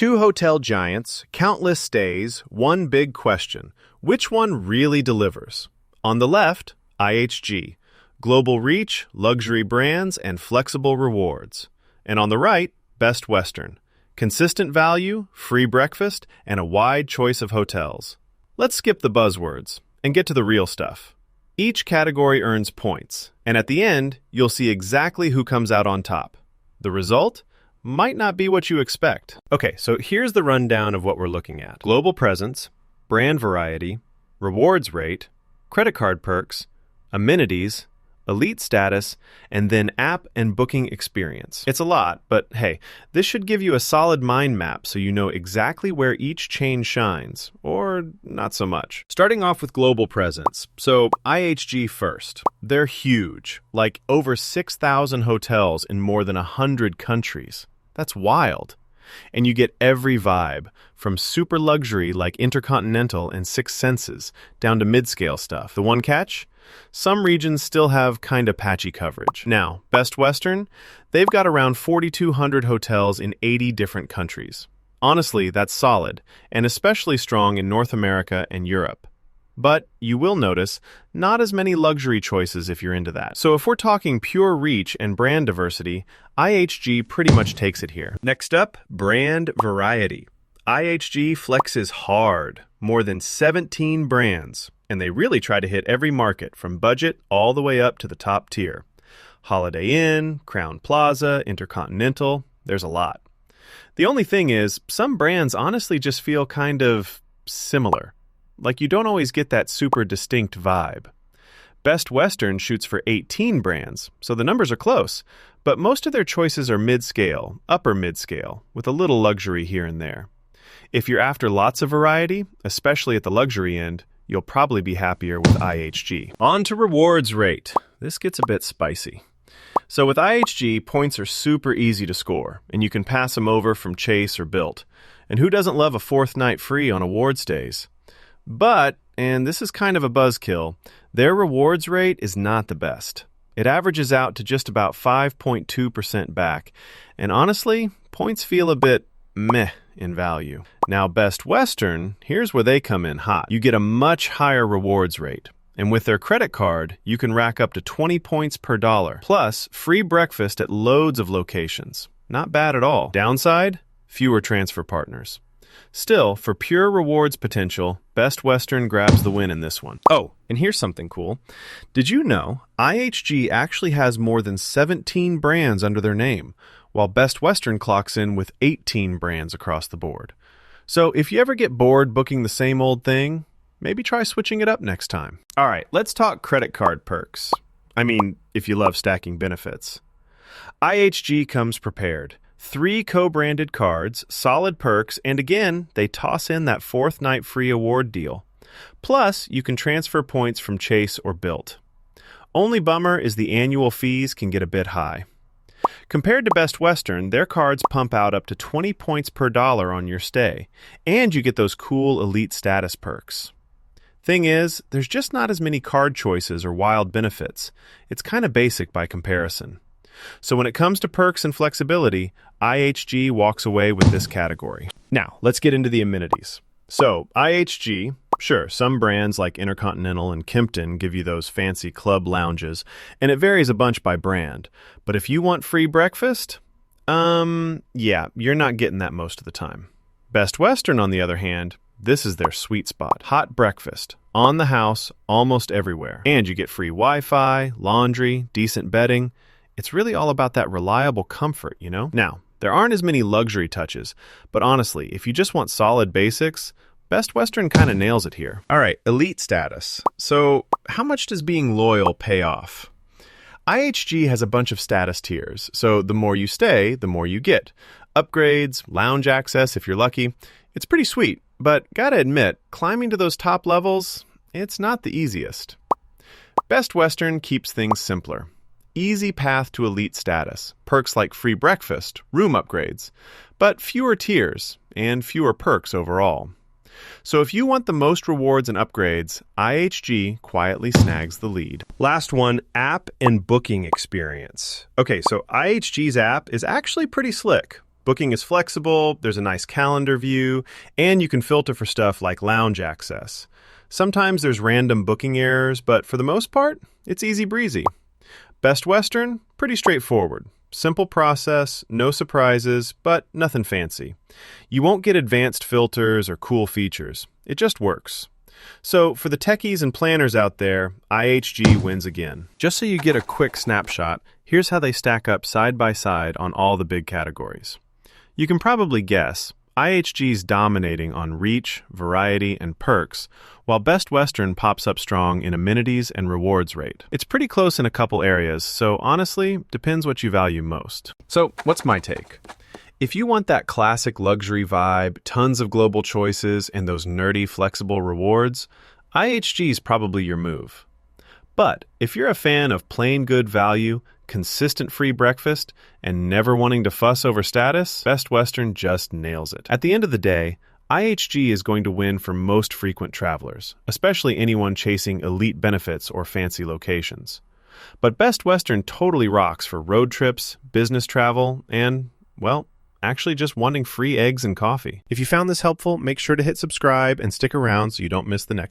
Two hotel giants, countless stays, one big question. Which one really delivers? On the left, IHG. Global reach, luxury brands, and flexible rewards. And on the right, Best Western. Consistent value, free breakfast, and a wide choice of hotels. Let's skip the buzzwords and get to the real stuff. Each category earns points, and at the end, you'll see exactly who comes out on top. The result might not be what you expect. Okay, so here's the rundown of what we're looking at. Global presence, brand variety, rewards rate, credit card perks, amenities, elite status, and then app and booking experience. It's a lot, but hey, this should give you a solid mind map so you know exactly where each chain shines, or not so much. Starting off with global presence, so IHG first. They're huge, like over 6,000 hotels in more than 100 countries. That's wild. And you get every vibe, from super luxury like Intercontinental and Six Senses, down to mid-scale stuff. The one catch? Some regions still have kinda patchy coverage. Now, Best Western, they've got around 4,200 hotels in 80 different countries. Honestly, that's solid, and especially strong in North America and Europe. But you will notice, not as many luxury choices if you're into that. So if we're talking pure reach and brand diversity, IHG pretty much takes it here. Next up, brand variety. IHG flexes hard, more than 17 brands, and they really try to hit every market from budget all the way up to the top tier. Holiday Inn, Crown Plaza, Intercontinental, there's a lot. The only thing is, some brands honestly just feel kind of similar. Like you don't always get that super distinct vibe. Best Western shoots for 18 brands, so the numbers are close, but most of their choices are mid-scale, upper mid-scale, with a little luxury here and there. If you're after lots of variety, especially at the luxury end, you'll probably be happier with IHG. On to rewards rate. This gets a bit spicy. So with IHG, points are super easy to score, and you can pass them over from Chase or Bilt. And who doesn't love a fourth night free on award stays? But, and this is kind of a buzzkill, their rewards rate is not the best. It averages out to just about 5.2% back, and honestly, points feel a bit meh in value. Now, Best Western, here's where they come in hot. You get a much higher rewards rate, and with their credit card, you can rack up to 20 points per dollar, plus free breakfast at loads of locations. Not bad at all. Downside? Fewer transfer partners. Still, for pure rewards potential, Best Western grabs the win in this one. Oh, and here's something cool. Did you know IHG actually has more than 17 brands under their name, while Best Western clocks in with 18 brands across the board? So if you ever get bored booking the same old thing, maybe try switching it up next time. All right, let's talk credit card perks. I mean, if you love stacking benefits. IHG comes prepared. 3 co-branded cards, solid perks, and again, they toss in that fourth night free award deal. Plus, you can transfer points from Chase or Bilt. Only bummer is the annual fees can get a bit high. Compared to Best Western, their cards pump out up to 20 points per dollar on your stay, and you get those cool elite status perks. Thing is, there's just not as many card choices or wild benefits. It's kind of basic by comparison. So when it comes to perks and flexibility, IHG walks away with this category. Now, let's get into the amenities. So, IHG, sure, some brands like Intercontinental and Kimpton give you those fancy club lounges, and it varies a bunch by brand. But if you want free breakfast, yeah, you're not getting that most of the time. Best Western, on the other hand, this is their sweet spot. Hot breakfast, on the house, almost everywhere. And you get free Wi-Fi, laundry, decent bedding. It's really all about that reliable comfort, you know? Now, there aren't as many luxury touches, but honestly, if you just want solid basics, Best Western kind of nails it here. All right, elite status. So, how much does being loyal pay off? IHG has a bunch of status tiers, so the more you stay, the more you get. Upgrades, lounge access if you're lucky. It's pretty sweet, but gotta admit, climbing to those top levels, it's not the easiest. Best Western keeps things simpler. Easy path to elite status, perks like free breakfast, room upgrades, but fewer tiers and fewer perks overall. So if you want the most rewards and upgrades, IHG quietly snags the lead. Last one, app and booking experience. Okay, so IHG's app is actually pretty slick. Booking is flexible, there's a nice calendar view, and you can filter for stuff like lounge access. Sometimes there's random booking errors, but for the most part, it's easy breezy. Best Western, pretty straightforward. Simple process, no surprises, but nothing fancy. You won't get advanced filters or cool features. It just works. So for the techies and planners out there, IHG wins again. Just so you get a quick snapshot, here's how they stack up side by side on all the big categories. You can probably guess, IHG's dominating on reach, variety, and perks, while Best Western pops up strong in amenities and rewards rate. It's pretty close in a couple areas, so honestly, depends what you value most. So, what's my take? If you want that classic luxury vibe, tons of global choices, and those nerdy, flexible rewards, IHG is probably your move. But if you're a fan of plain good value, consistent free breakfast, and never wanting to fuss over status, Best Western just nails it. At the end of the day, IHG is going to win for most frequent travelers, especially anyone chasing elite benefits or fancy locations. But Best Western totally rocks for road trips, business travel, and, well, actually just wanting free eggs and coffee. If you found this helpful, make sure to hit subscribe and stick around so you don't miss the next